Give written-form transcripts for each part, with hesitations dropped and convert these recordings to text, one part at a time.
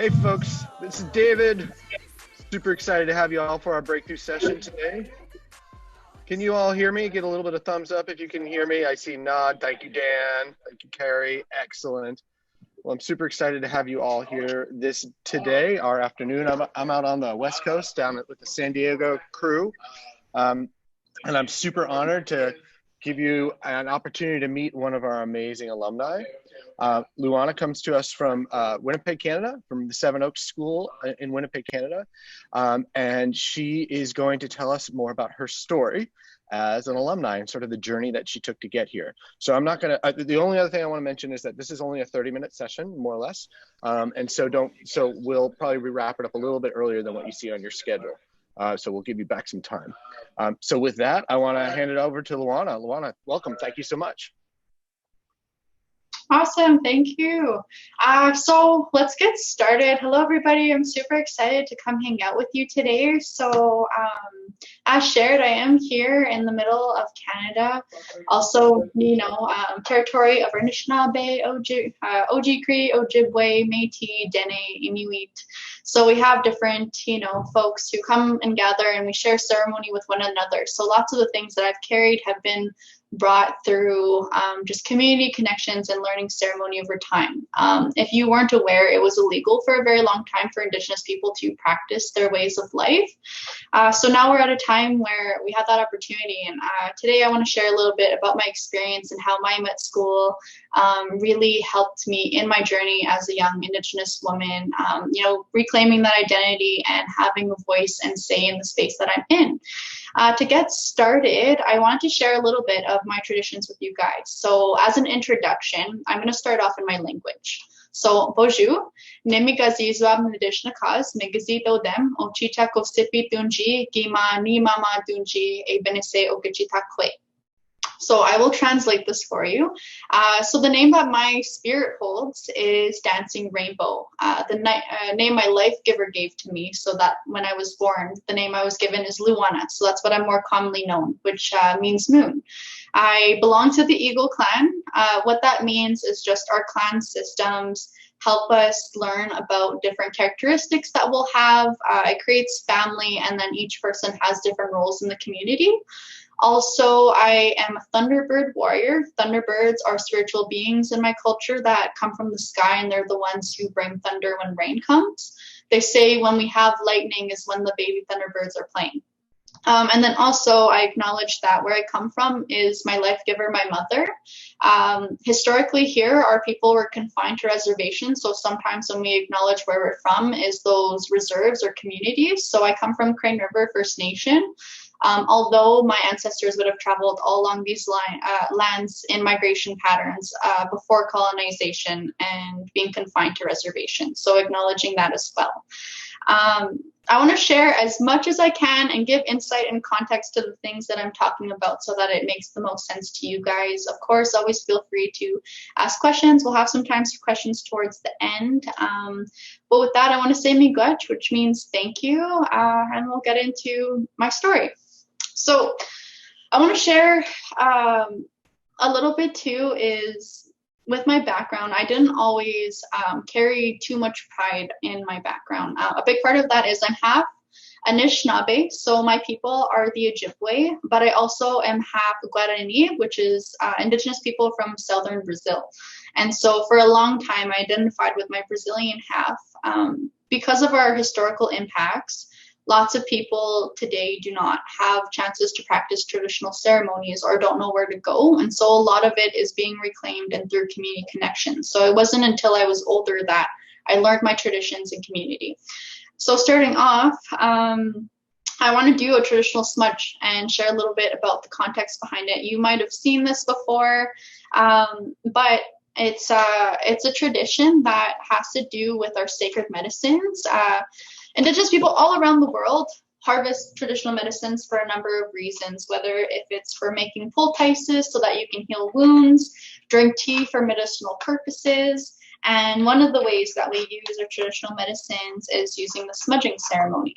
Hey folks, this is David. Super excited to have you all for our breakthrough session today. Can you all hear me? Get a little bit of thumbs up if you can hear me. I see nod. Thank you, Dan. Thank you, Carrie. Excellent. Well, I'm super excited to have you all here today, our afternoon. I'm out on the West Coast down with the San Diego crew. And I'm super honored to give you an opportunity to meet one of our amazing alumni. Luana comes to us from Winnipeg, Canada, from the Seven Oaks School in Winnipeg, Canada. And she is going to tell us more about her story as an alumni and sort of the journey that she took to get here. So I'm not gonna, the only other thing I wanna mention is that this is only a 30-minute session, more or less. And so we'll probably wrap it up a little bit earlier than what you see on your schedule. So we'll give you back some time. So with that, I wanna hand it over to Luana. Luana, welcome, thank you so much. Awesome, thank you. So let's get started. Hello, everybody. I'm super excited to come hang out with you today. So as shared, I am here in the middle of Canada. Also, territory of Anishinaabe, Ojibwe, Ojibwe, Métis, Dene, Inuit. So we have different, folks who come and gather and we share ceremony with one another. So lots of the things that I've carried have been brought through just community connections and learning ceremony over time. If you weren't aware, it was illegal for a very long time for Indigenous people to practice their ways of life. So now we're at a time where we have that opportunity. And today I want to share a little bit about my experience and how my Met School really helped me in my journey as a young Indigenous woman, reclaiming that identity and having a voice and say in the space that I'm in. To get started, I want to share a little bit of my traditions with you guys. So as an introduction, I'm going to start off in my language. So, bonjour, nemigazizwa mnidishnakaz, megazito dem, ochita kosipi tunji, gima ni mama tunji, ebenese okichitakwe. So I will translate this for you. So the name that my spirit holds is Dancing Rainbow, the name my life giver gave to me, so that when I was born, the name I was given is Luana. So that's what I'm more commonly known, which means moon. I belong to the Eagle clan. What that means is just our clan systems help us learn about different characteristics that we'll have. It creates family, and then each person has different roles in the community. Also, I am a Thunderbird warrior. Thunderbirds are spiritual beings in my culture that come from the sky, and they're the ones who bring thunder when rain comes. They say when we have lightning is when the baby Thunderbirds are playing. And then also I acknowledge that where I come from is my life giver, my mother. Historically here, our people were confined to reservations. So sometimes when we acknowledge where we're from is those reserves or communities. So I come from Crane River First Nation. Although my ancestors would have traveled all along these lands in migration patterns before colonization and being confined to reservations. So acknowledging that as well. I want to share as much as I can and give insight and context to the things that I'm talking about so that it makes the most sense to you guys. Of course, always feel free to ask questions. We'll have some time for questions towards the end. But with that, I want to say miigwech, which means thank you, and we'll get into my story. So I want to share a little bit too is with my background, I didn't always carry too much pride in my background. A big part of that is I'm half Anishinaabe, so my people are the Ojibwe, but I also am half Guarani, which is Indigenous people from southern Brazil. And so for a long time, I identified with my Brazilian half. Because of our historical impacts, lots of people today do not have chances to practice traditional ceremonies or don't know where to go. And so a lot of it is being reclaimed and through community connections. So it wasn't until I was older that I learned my traditions in community. So starting off, I want to do a traditional smudge and share a little bit about the context behind it. You might have seen this before, but it's a tradition that has to do with our sacred medicines. Indigenous people all around the world harvest traditional medicines for a number of reasons, whether if it's for making poultices so that you can heal wounds, drink tea for medicinal purposes, and one of the ways that we use our traditional medicines is using the smudging ceremony.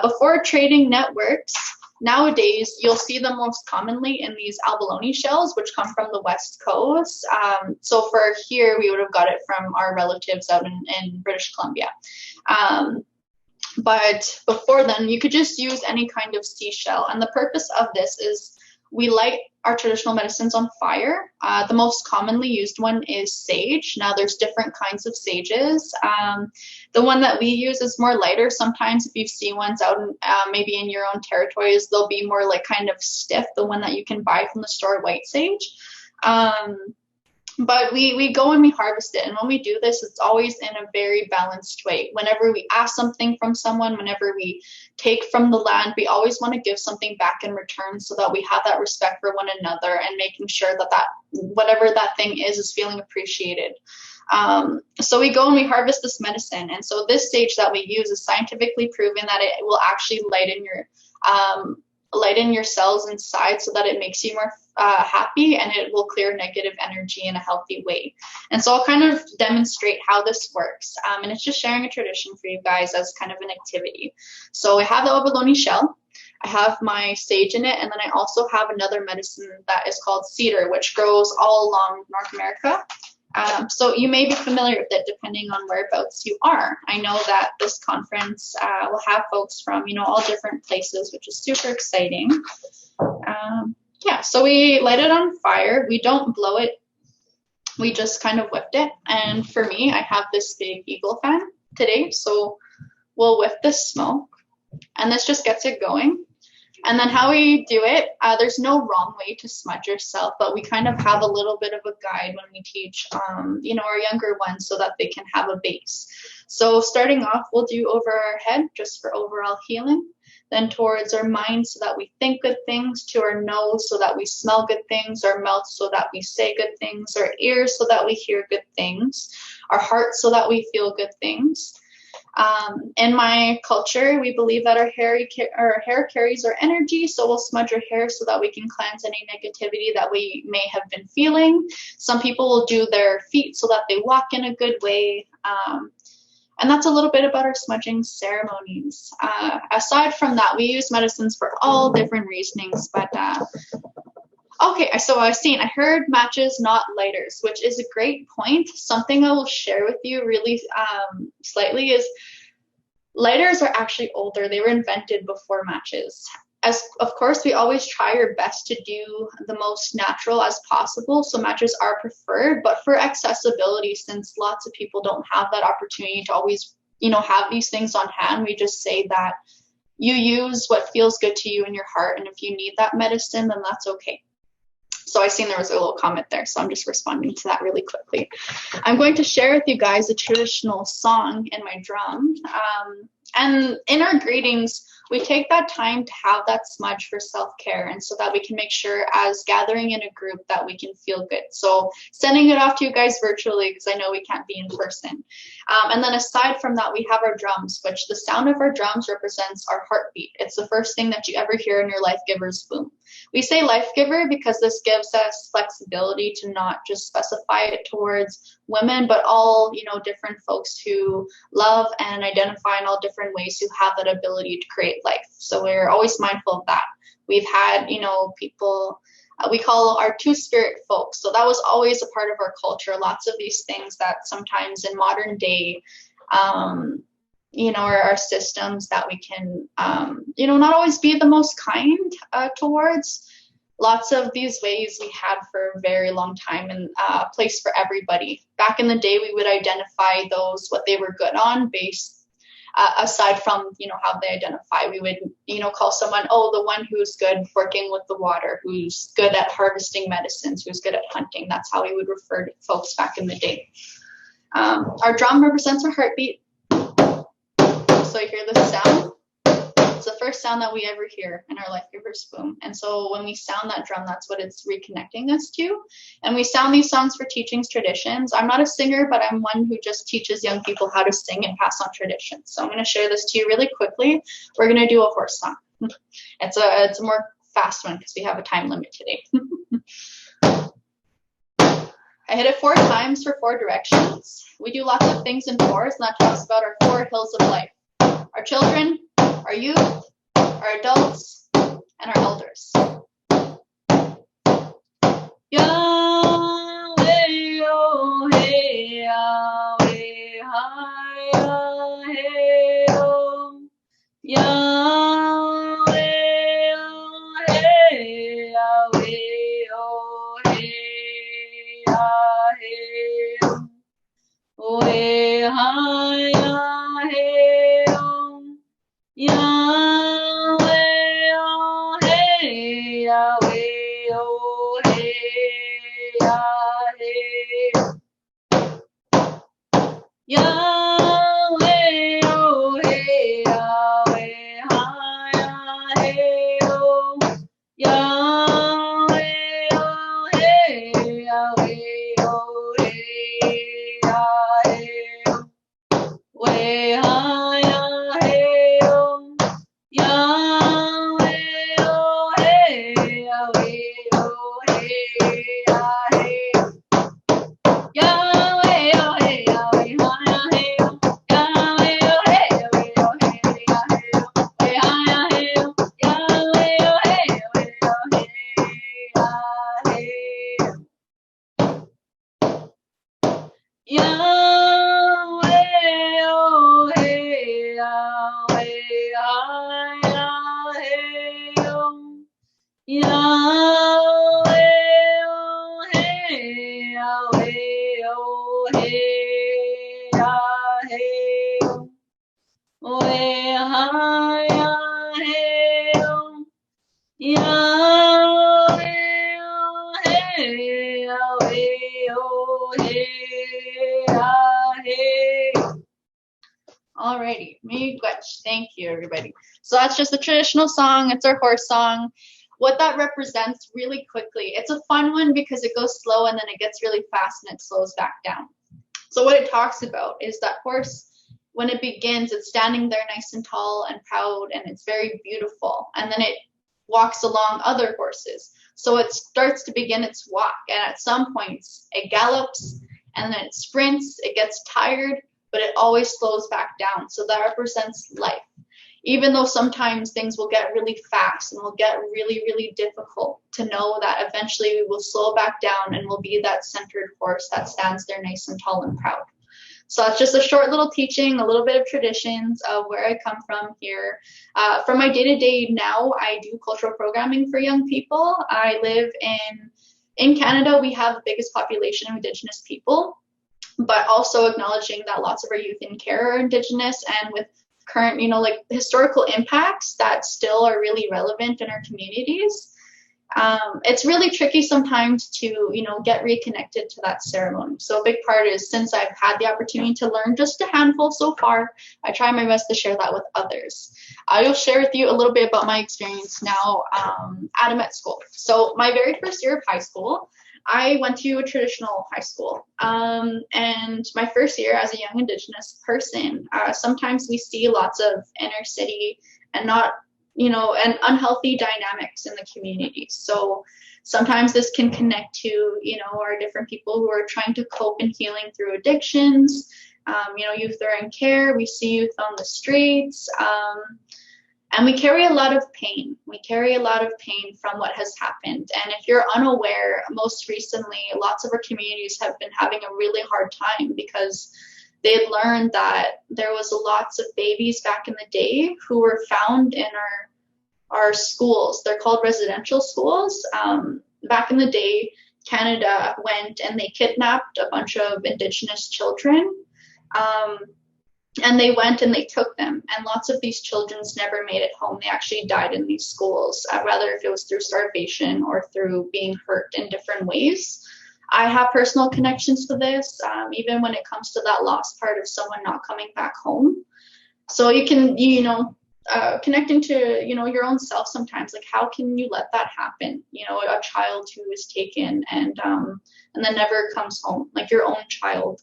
Before trading networks, Nowadays, you'll see them most commonly in these abalone shells, which come from the West Coast. So for here, we would have got it from our relatives out in British Columbia. But before then, you could just use any kind of seashell. And the purpose of this is we light our traditional medicines on fire. The most commonly used one is sage. Now there's different kinds of sages. The one that we use is more lighter. Sometimes if you see ones out in, maybe in your own territories, they'll be more like kind of stiff, the one that you can buy from the store, white sage. But we go and we harvest it. And when we do this, it's always in a very balanced way. Whenever we ask something from someone, whenever we take from the land, we always want to give something back in return so that we have that respect for one another and making sure that whatever that thing is feeling appreciated. So we go and we harvest this medicine. And so this sage that we use is scientifically proven that it will actually lighten your cells inside so that it makes you more happy, and it will clear negative energy in a healthy way. And so I'll kind of demonstrate how this works. And it's just sharing a tradition for you guys as kind of an activity. So I have the abalone shell. I have my sage in it, and then I also have another medicine that is called cedar, which grows all along North America. So you may be familiar with it depending on whereabouts you are. I know that this conference will have folks from, all different places, which is super exciting. Yeah, so we light it on fire. We don't blow it. We just kind of whipped it. And for me, I have this big eagle fan today. So we'll whip the smoke, and this just gets it going. And then how we do it, there's no wrong way to smudge yourself, but we kind of have a little bit of a guide when we teach, our younger ones so that they can have a base. So starting off, we'll do over our head just for overall healing, then towards our mind so that we think good things, to our nose so that we smell good things, our mouth so that we say good things, our ears so that we hear good things, our heart so that we feel good things. In my culture, we believe that our hair carries our energy, so we'll smudge our hair so that we can cleanse any negativity that we may have been feeling. Some people will do their feet so that they walk in a good way. And that's a little bit about our smudging ceremonies. Aside from that, we use medicines for all different reasonings, but okay, so I heard matches, not lighters, which is a great point. Something I will share with you really slightly is lighters are actually older. They were invented before matches. Of course, we always try our best to do the most natural as possible, so matches are preferred, but for accessibility, since lots of people don't have that opportunity to always, have these things on hand, we just say that you use what feels good to you in your heart, and if you need that medicine, then that's okay. So I seen there was a little comment there, so I'm just responding to that really quickly. I'm going to share with you guys a traditional song in my drum. And in our greetings, we take that time to have that smudge for self-care, and so that we can make sure as gathering in a group that we can feel good. So sending it off to you guys virtually, because I know we can't be in person. And then aside from that, we have our drums, which the sound of our drums represents our heartbeat. It's the first thing that you ever hear in your life giver's boom. We say life giver because this gives us flexibility to not just specify it towards women, but all, different folks who love and identify in all different ways, who have that ability to create life. So we're always mindful of that. We've had, people, we call our two-spirit folks. So that was always a part of our culture. Lots of these things that sometimes in modern day, our systems that we can, not always be the most kind towards. Lots of these ways we had for a very long time, and a place for everybody. Back in the day, we would identify those, what they were good on, based aside from, how they identify. We would, call someone, the one who's good working with the water, who's good at harvesting medicines, who's good at hunting. That's how we would refer to folks back in the day. Our drum represents our heartbeat. So you hear this sound. It's the first sound that we ever hear in our life giver's boom. And so when we sound that drum, that's what it's reconnecting us to. And we sound these songs for teachings, traditions. I'm not a singer, but I'm one who just teaches young people how to sing and pass on traditions. So I'm going to share this to you really quickly. We're going to do a horse song. It's a more fast one because we have a time limit today. I hit it 4 times for 4 directions. We do lots of things in fours, and that talks about our 4 hills of life. Our children, our youth, our adults, and our elders. Yahweh, oh, hey, Yahweh, hi, hey, oh. Yahweh, oh, hey, Yahweh, oh, hey, hey, oh, hey, hi, hey, oh. Yahweh, oh, hey, Yahweh, oh, hey, hey. Yahweh, oh, hey, Yahweh, hi, hey, oh. Yahweh, oh, hey, Yahweh, oh, hey, hey. Way, hi, hey, oh. Yahweh, oh, hey, Yahweh, oh, hey, hey. Yahweh, oh, hey, Yahweh, hi, hey, oh. Yahweh, oh, hey, Yahweh, oh, hey, hey, oh. Way, hi, hey, oh. Yahweh, oh, hey, Yahweh, oh, hey, hey. Yahweh, oh, hey, Yahweh, hi, hey, oh. Yahweh, oh, hey, Yahweh, oh, hey, hey, oh, hey, hi, hey, oh. Yahweh, oh, hey, Yahweh, oh, hey, hey. Alrighty, miigwech. Thank you, everybody. So that's just a traditional song. It's our horse song. What that represents really quickly, it's a fun one because it goes slow and then it gets really fast and it slows back down. So what it talks about is that horse, when it begins, it's standing there nice and tall and proud and it's very beautiful. And then it walks along other horses. So it starts to begin its walk. And at some points it gallops and then it sprints, it gets tired, but it always slows back down. So that represents life. Even though sometimes things will get really fast and will get really, really difficult, to know that eventually we will slow back down and will be that centered horse that stands there nice and tall and proud. So that's just a short little teaching, a little bit of traditions of where I come from here. From my day-to-day now, I do cultural programming for young people. I live in Canada. We have the biggest population of Indigenous people, but also acknowledging that lots of our youth in care are Indigenous, and with current, like historical impacts that still are really relevant in our communities. It's really tricky sometimes to, get reconnected to that ceremony. So a big part is, since I've had the opportunity to learn just a handful so far, I try my best to share that with others. I will share with you a little bit about my experience now at a med school. So my very first year of high school, I went to a traditional high school, and my first year as a young Indigenous person, sometimes we see lots of inner city and not, and unhealthy dynamics in the community. So sometimes this can connect to, our different people who are trying to cope in healing through addictions. Youth are in care. We see youth on the streets. And we carry a lot of pain. We carry a lot of pain from what has happened. And if you're unaware, most recently, lots of our communities have been having a really hard time because they had learned that there was lots of babies back in the day who were found in our schools. They're called residential schools. Back in the day, Canada went and they kidnapped a bunch of Indigenous children. And they went and they took them, and lots of these children never made it home. They actually died in these schools, rather if it was through starvation or through being hurt in different ways. I have personal connections to this, even when it comes to that lost part of someone not coming back home. So you can, connecting to, your own self sometimes, like how can you let that happen? A child who is taken and then never comes home, like your own child.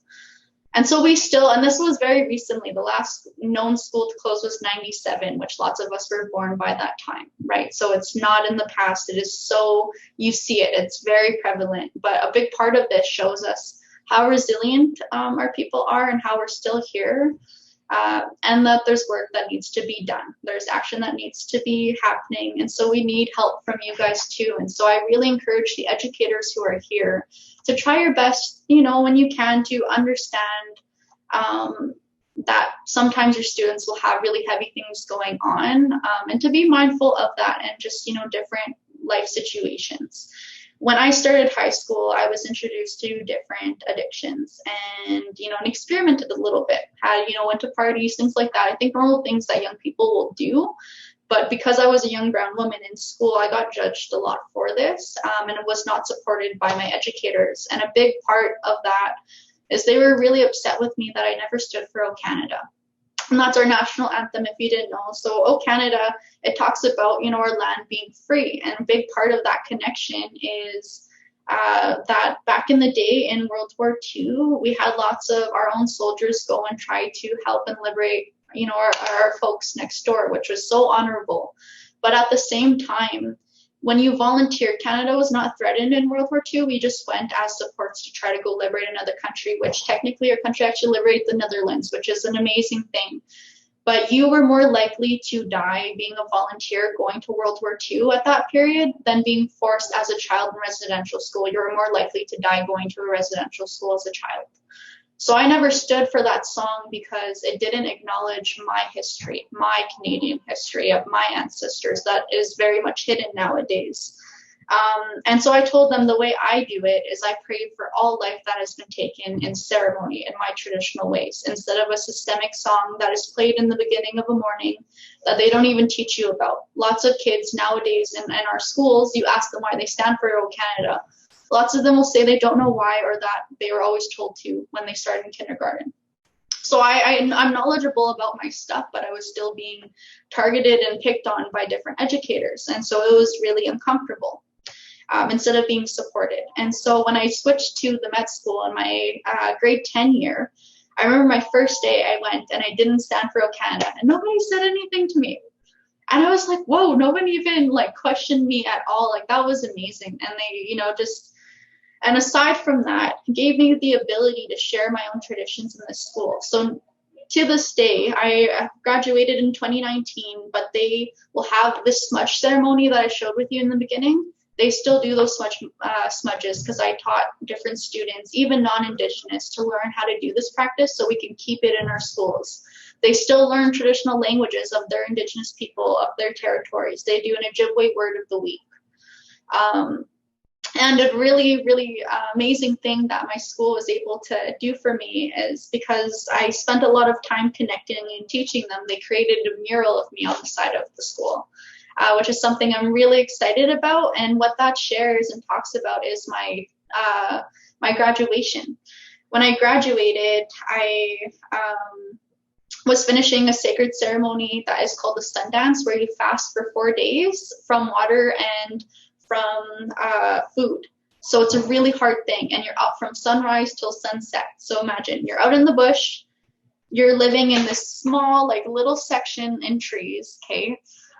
And so we still, and this was very recently, the last known school to close was 97, which lots of us were born by that time, right? So it's not in the past. It is so, you see it, it's very prevalent. But a big part of this shows us how resilient our people are and how we're still here. and that there's work that needs to be done. There's action that needs to be happening. And so we need help from you guys too. And so I really encourage the educators who are here to try your best, when you can, to understand that sometimes your students will have really heavy things going on, and to be mindful of that and just, different life situations. When I started high school, I was introduced to different addictions and, and experimented a little bit. Went to parties, things like that. I think normal things that young people will do. But because I was a young brown woman in school, I got judged a lot for this, and it was not supported by my educators. And a big part of that is they were really upset with me that I never stood for O Canada. And that's our national anthem, if you didn't know. So O Canada, it talks about, our land being free. And a big part of that connection is that back in the day in World War II, we had lots of our own soldiers go and try to help and liberate, our folks next door, which was so honorable. But at the same time, when you volunteer, Canada was not threatened in World War II. We just went as supports to try to go liberate another country, which technically our country actually liberated the Netherlands, which is an amazing thing. But you were more likely to die being a volunteer going to World War II at that period than being forced as a child in residential school. You were more likely to die going to a residential school as a child. So I never stood for that song because it didn't acknowledge my history, my Canadian history of my ancestors that is very much hidden nowadays. And so I told them the way I do it is I pray for all life that has been taken in ceremony in my traditional ways, instead of a systemic song that is played in the beginning of a morning that they don't even teach you about. Lots of kids nowadays in our schools, you ask them why they stand for O Canada. Lots of them will say they don't know why, or that they were always told to when they started in kindergarten. So I'm knowledgeable about my stuff, but I was still being targeted and picked on by different educators. And so it was really uncomfortable, instead of being supported. And so when I switched to the med school in my grade 10 year, I remember my first day I went and I didn't stand for O Canada and nobody said anything to me. And I was like, whoa, nobody even questioned me at all. That was amazing. And they, and aside from that, gave me the ability to share my own traditions in this school. So to this day, I graduated in 2019, but they will have this smudge ceremony that I showed with you in the beginning. They still do those smudges because I taught different students, even non-Indigenous, to learn how to do this practice so we can keep it in our schools. They still learn traditional languages of their Indigenous people, of their territories. They do an Ojibwe word of the week. And a really, really amazing thing that my school was able to do for me is because I spent a lot of time connecting and teaching them, they created a mural of me on the side of the school, which is something I'm really excited about. And what that shares and talks about is my graduation. When I graduated, I was finishing a sacred ceremony that is called the Sundance, where you fast for 4 days from water and from food. So it's a really hard thing, and you're out from sunrise till sunset. So imagine you're out in the bush, you're living in this small little section in trees, okay?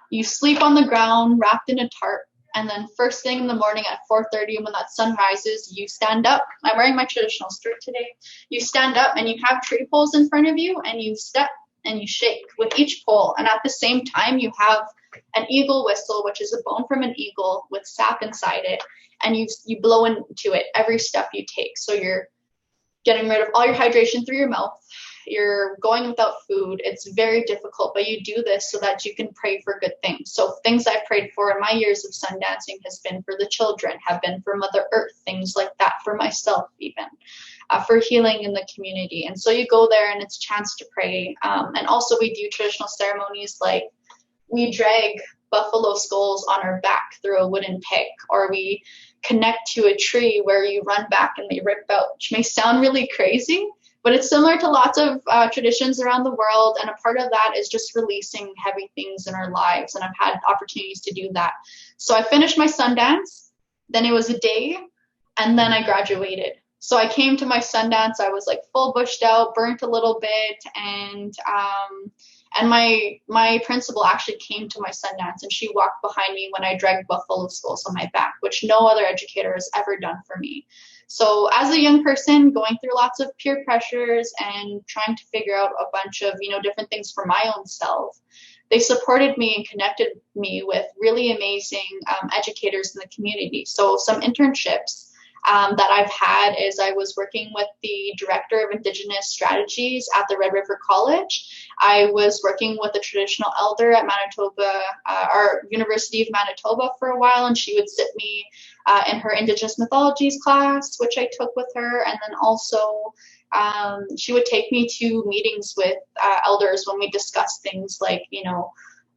You sleep on the ground wrapped in a tarp, and then first thing in the morning at 4:30 when that sun rises, you stand up. I'm wearing my traditional skirt today. You stand up and you have tree poles in front of you, and you step and you shake with each pole, and at the same time you have an eagle whistle, which is a bone from an eagle with sap inside it, and you blow into it every step you take. So you're getting rid of all your hydration through your mouth. You're going without food. It's very difficult, but you do this so that you can pray for good things. So things I've prayed for in my years of sun dancing has been for the children, have been for Mother Earth, things like that, for myself even, for healing in the community. And so you go there and it's a chance to pray. And also we do traditional ceremonies like we drag buffalo skulls on our back through a wooden peg, or we connect to a tree where you run back and they rip out, which may sound really crazy, but it's similar to lots of traditions around the world. And a part of that is just releasing heavy things in our lives. And I've had opportunities to do that. So I finished my Sundance, then it was a day, and then I graduated. So I came to my Sundance, I was full bushed out, burnt a little bit, and my principal actually came to my Sundance, and she walked behind me when I dragged buffalo skulls on my back, which no other educator has ever done for me. So as a young person going through lots of peer pressures and trying to figure out a bunch of, different things for my own self, they supported me and connected me with really amazing educators in the community. So some internships that I've had is I was working with the director of Indigenous Strategies at the Red River College. I was working with a traditional elder at Manitoba, our University of Manitoba for a while, and she would sit me in her Indigenous mythologies class, which I took with her, and then also she would take me to meetings with elders when we discussed things like,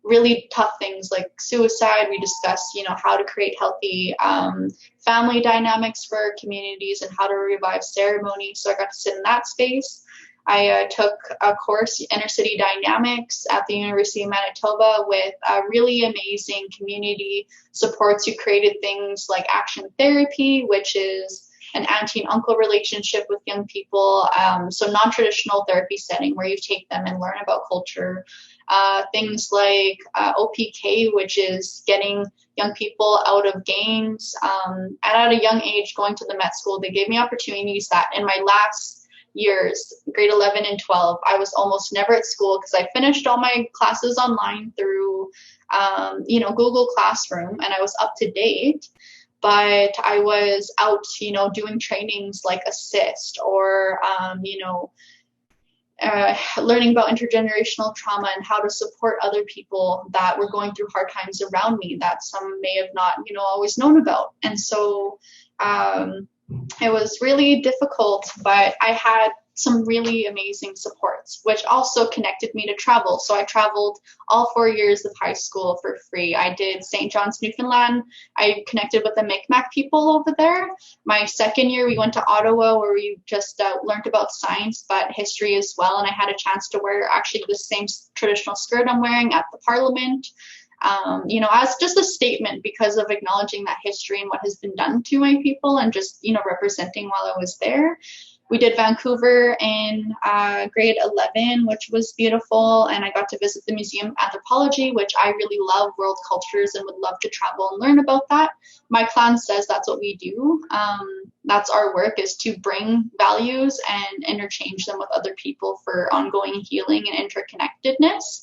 really tough things like suicide. We discussed, how to create healthy family dynamics for our communities and how to revive ceremony. So I got to sit in that space. I took a course, Inner City Dynamics, at the University of Manitoba with really amazing community supports who created things like action therapy, which is an auntie and uncle relationship with young people. So non-traditional therapy setting where you take them and learn about culture. Things like OPK, which is getting young people out of gangs. And at a young age, going to the Met School, they gave me opportunities that in my last years, grade 11 and 12, I was almost never at school because I finished all my classes online through, Google Classroom, and I was up to date. But I was out, doing trainings like Assist or, learning about intergenerational trauma and how to support other people that were going through hard times around me that some may have not, always known about. And so it was really difficult, but I had some really amazing supports, which also connected me to travel. So I traveled all 4 years of high school for free. I did St. John's, Newfoundland. I connected with the Mi'kmaq people over there. My second year, we went to Ottawa where we just learned about science, but history as well. And I had a chance to wear actually the same traditional skirt I'm wearing at the Parliament. As just a statement because of acknowledging that history and what has been done to my people and just, representing while I was there. We did Vancouver in grade 11, which was beautiful, and I got to visit the Museum of Anthropology, which I really love world cultures and would love to travel and learn about that. My clan says that's what we do. That's our work, is to bring values and interchange them with other people for ongoing healing and interconnectedness.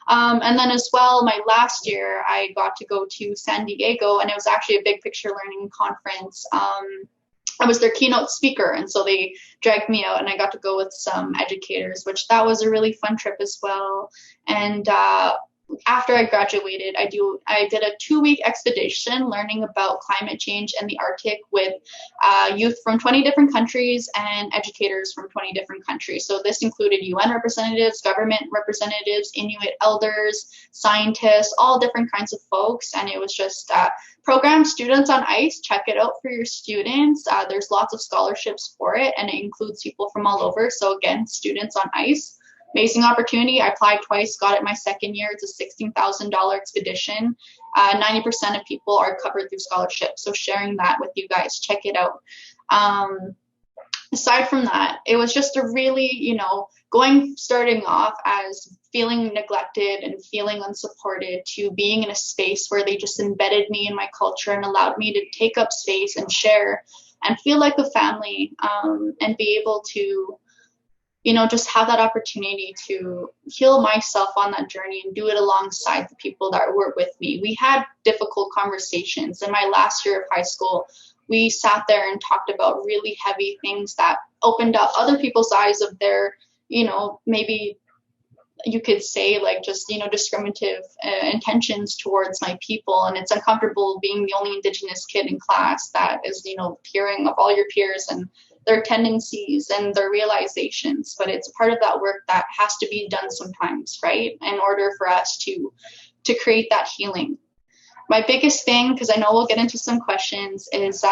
And then as well, my last year, I got to go to San Diego, and it was actually a big picture learning conference. I was their keynote speaker, and so they dragged me out, and I got to go with some educators, which that was a really fun trip as well. And after I graduated, I did a 2-week expedition learning about climate change and the Arctic with youth from 20 different countries and educators from 20 different countries. So this included UN representatives, government representatives, Inuit elders, scientists, all different kinds of folks. And it was just program Students on Ice. Check it out for your students. There's lots of scholarships for it, and it includes people from all over. So again, Students on Ice. Amazing opportunity. I applied twice, got it my second year. It's a $16,000 expedition. 90% of people are covered through scholarships. So sharing that with you guys, check it out. Aside from that, it was just a really, starting off as feeling neglected and feeling unsupported to being in a space where they just embedded me in my culture and allowed me to take up space and share and feel like a family, and be able to just have that opportunity to heal myself on that journey and do it alongside the people that were with me. We had difficult conversations. In my last year of high school, we sat there and talked about really heavy things that opened up other people's eyes of their, maybe you could say like just, discriminative intentions towards my people. And it's uncomfortable being the only Indigenous kid in class that is, hearing of all your peers and their tendencies and their realizations, but it's part of that work that has to be done sometimes, right? In order for us to create that healing. My biggest thing, because I know we'll get into some questions, is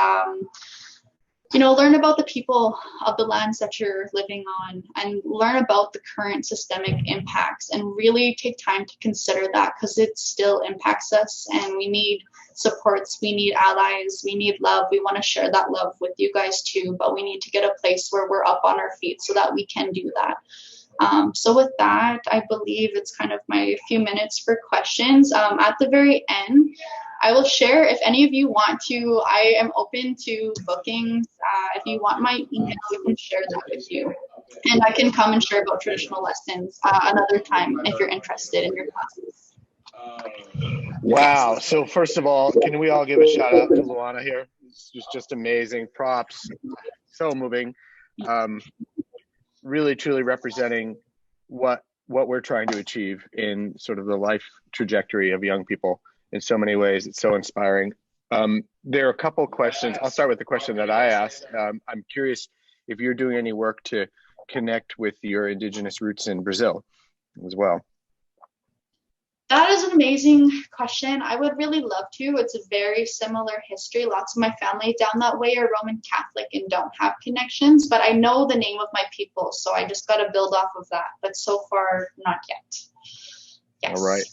learn about the people of the lands that you're living on and learn about the current systemic impacts and really take time to consider that, because it still impacts us and we need supports, we need allies, we need love. We want to share that love with you guys too, but we need to get a place where we're up on our feet so that we can do that. So with that, I believe it's kind of my few minutes for questions. At the very end, I will share if any of you want to. I am open to bookings. If you want my email, we can share that with you. And I can come and share about traditional lessons another time if you're interested in your classes. Wow. So first of all, can we all give a shout out to Luana here? It's just amazing. Props. So moving. Really, truly representing what we're trying to achieve in sort of the life trajectory of young people in so many ways. It's so inspiring. There are a couple questions. I'll start with the question that I asked. I'm curious if you're doing any work to connect with your indigenous roots in Brazil as well. That is an amazing question. I would really love to. It's a very similar history. Lots of my family down that way are Roman Catholic and don't have connections, but I know the name of my people, so I just got to build off of that. But so far, not yet. Yes. All right.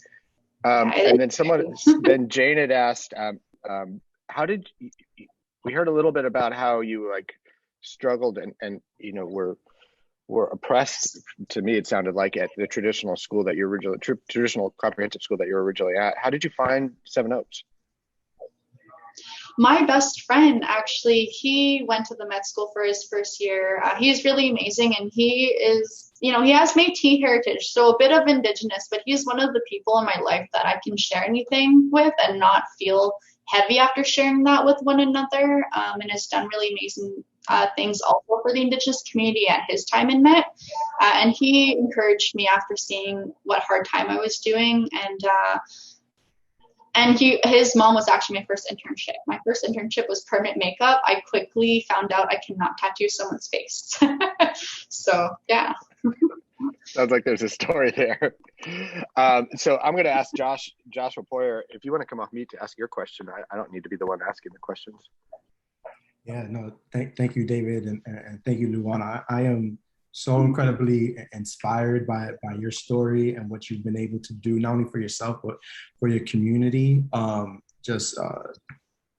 And then Jane had asked, how did we heard a little bit about how you like struggled and you know were oppressed. To me, it sounded like at the traditional school that you're originally traditional comprehensive school that you're originally at. How did you find Seven Oaks? My best friend, actually, he went to the med school for his first year. He's really amazing, and he is, he has Métis heritage, so a bit of indigenous, but he's one of the people in my life that I can share anything with and not feel heavy after sharing that with one another, and has done really amazing things also for the indigenous community at his time in Met. And he encouraged me after seeing what hard time I was doing, and his mom was actually my first internship. My first internship was permanent makeup. I quickly found out I cannot tattoo someone's face. So, yeah. Sounds like there's a story there. So I'm going to ask Joshua Poyer, if you want to come off mute to ask your question. I don't need to be the one asking the questions. Yeah, no, thank you, David, and thank you, Luana. I am so incredibly inspired by your story and what you've been able to do, not only for yourself, but for your community.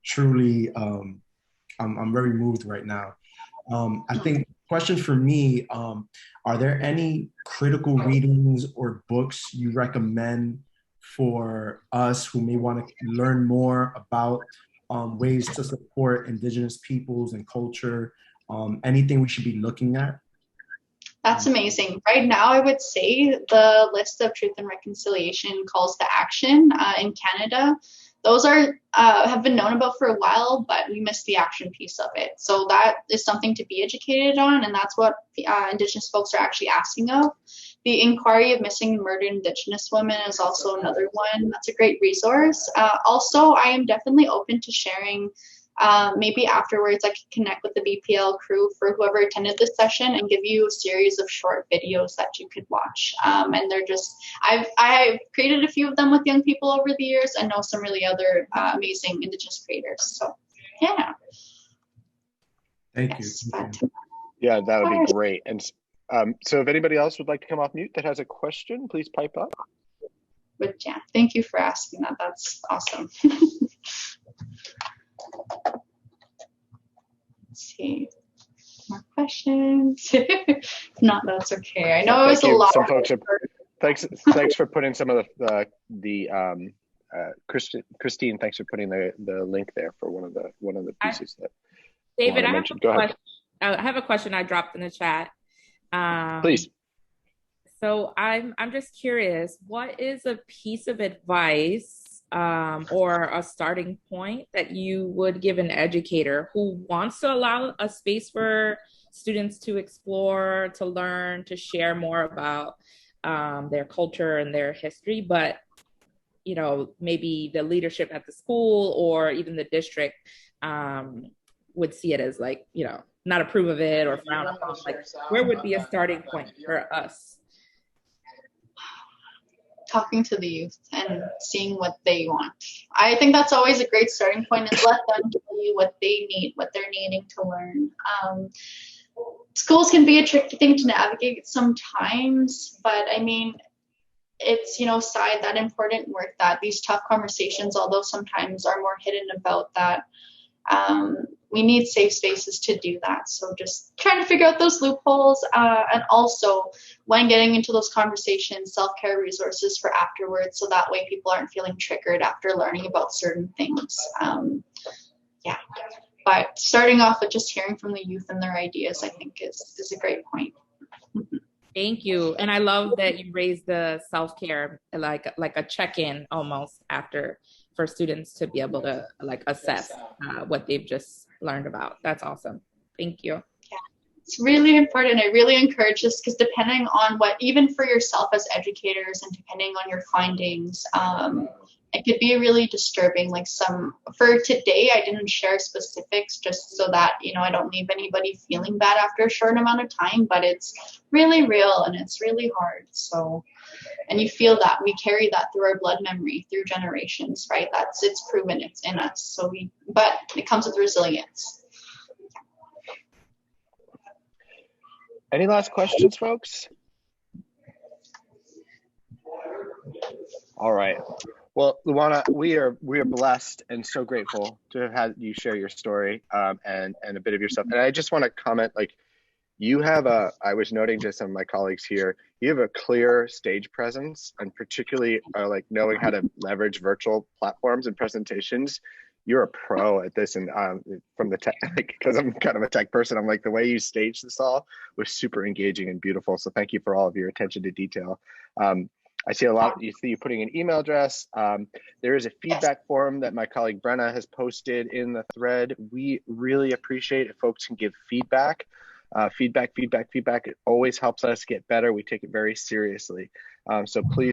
Truly, I'm very moved right now. I think question for me, are there any critical readings or books you recommend for us who may want to learn more about ways to support indigenous peoples and culture? Anything we should be looking at? That's amazing. Right now, I would say the list of Truth and Reconciliation calls to action in Canada. Those have been known about for a while, but we missed the action piece of it. So that is something to be educated on, and that's what Indigenous folks are actually asking of. The Inquiry of Missing and Murdered Indigenous Women is also another one. That's a great resource. Also, I am definitely open to sharing. Maybe afterwards I could connect with the BPL crew for whoever attended this session and give you a series of short videos that you could watch. And they're just, I've created a few of them with young people over the years and know some really other amazing Indigenous creators. So, yeah. Thank you. Yeah, that would be great. And so if anybody else would like to come off mute that has a question, please pipe up. But yeah, thank you for asking that. That's awesome. Let's see. More questions? If not, that's okay. I know it was a lot. Some folks are, thanks for putting some of Christine, thanks for putting the link there for one of the pieces that David, I mentioned. Go ahead. I have a question I dropped in the chat. Please. So I'm just curious, what is a piece of advice or a starting point that you would give an educator who wants to allow a space for students to explore, to learn, to share more about their culture and their history, but maybe the leadership at the school or even the district would see it as not approve of it or frown upon? Where would be a starting point for us? Talking to the youth and seeing what they want. I think that's always a great starting point, is let them tell you what they need, what they're needing to learn. Schools can be a tricky thing to navigate sometimes, but I mean, it's, side that important work, that these tough conversations, although sometimes are more hidden about that, we need safe spaces to do that. So just trying to figure out those loopholes, and also when getting into those conversations, self-care resources for afterwards, so that way people aren't feeling triggered after learning about certain things. Yeah, but starting off with just hearing from the youth and their ideas, I think is a great point. Thank you. And I love that you raised the self-care, like a check-in almost after, for students to be able to like assess what they've just learned about. That's awesome. Thank you. Yeah, it's really important. I really encourage this, because depending on what, even for yourself as educators and depending on your findings, it could be really disturbing. Like for today, I didn't share specifics just so that, I don't leave anybody feeling bad after a short amount of time, but it's really real and it's really hard. So, and you feel that we carry that through our blood memory through generations, right? It's proven, it's in us. So but it comes with resilience. Any last questions, folks? All right. Well, Luana, we are blessed and so grateful to have had you share your story and a bit of yourself. And I just want to comment, like, you have I was noting to some of my colleagues here, you have a clear stage presence, and particularly like knowing how to leverage virtual platforms and presentations. You're a pro at this, and from the tech, because I'm kind of a tech person, I'm like, the way you staged this all was super engaging and beautiful. So thank you for all of your attention to detail. I see a lot, you see you putting an email address. There is a feedback form that my colleague Brenna has posted in the thread. We really appreciate if folks can give feedback. Feedback. It always helps us get better. We take it very seriously. So please